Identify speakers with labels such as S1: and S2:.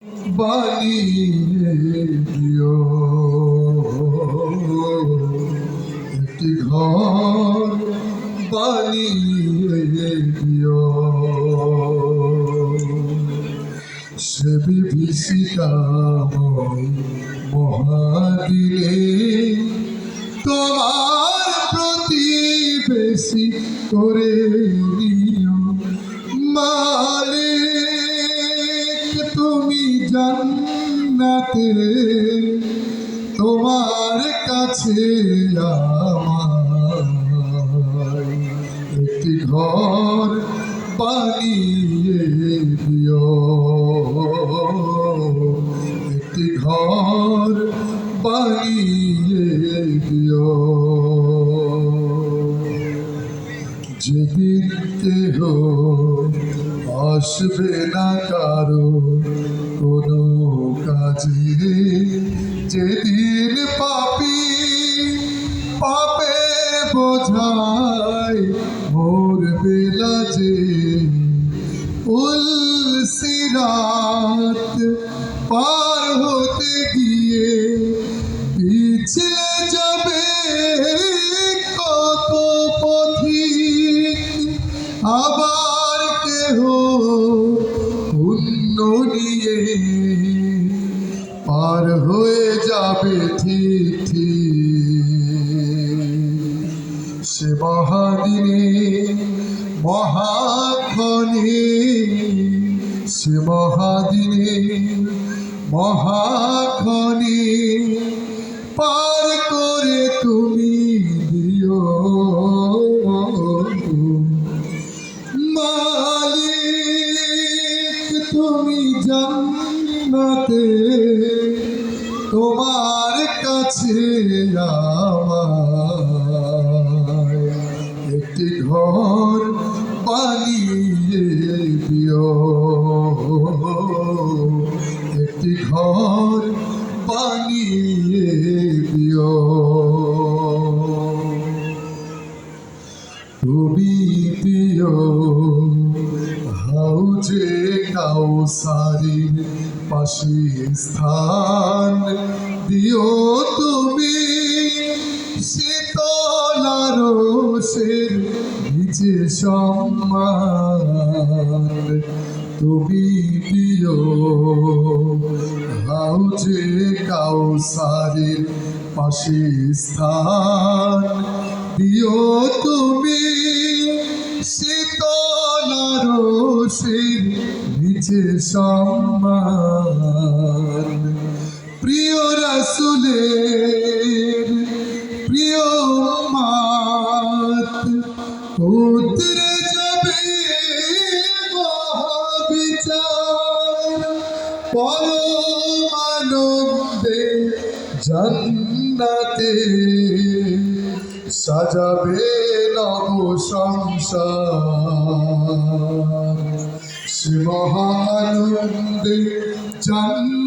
S1: বানিয়ে দিও একটি ঘর বানিয়ে দিও সে বিভীষিকাময় মহাদিনে তোমার প্রতিবেশী করে নিও মালিক তুমি জান্নাতে তোমার কাছে আমার একটি ঘর বানিয়ে দিও একটি ঘর বানিয়ে দিও যেদিন কেহ আসবে না কারো কোনো কাজে যেদিন পাপী পাপে বোঝায় মোর বেলা যে সিরাত পার হতে গিয়ে পিছলে যাবে কত পথিক আবার কেহ পুণ্য নিয়ে পার হয়ে যাবে ঠিক ঠিক সে মহাদিনে মহাক্ষণে সে মহাদিনে মহাক্ষণে পার করে তুমি দিও মালিক তুমি জান্নাতে তোমার কাছে আমার একটি ঘর বানিয়ে দিও একটি ঘর বানিয়ে দিও তুমি দিও হাউজে কাউসারির পাশে স্থান দিও তুমি শীতল আরশের নিচে সম্মান তুমি দিও হাউজে কাউসারির পাশে স্থান দিও তুমি শীতল আরশের নিচে সম্মান প্রিয় রাসূলের প্রিয় উম্মত উতরে যাবে মহাবিচার পরম আনন্দে জান্নাতে সাজাবে নব সংসার সে মহানন্দে জান্নাতে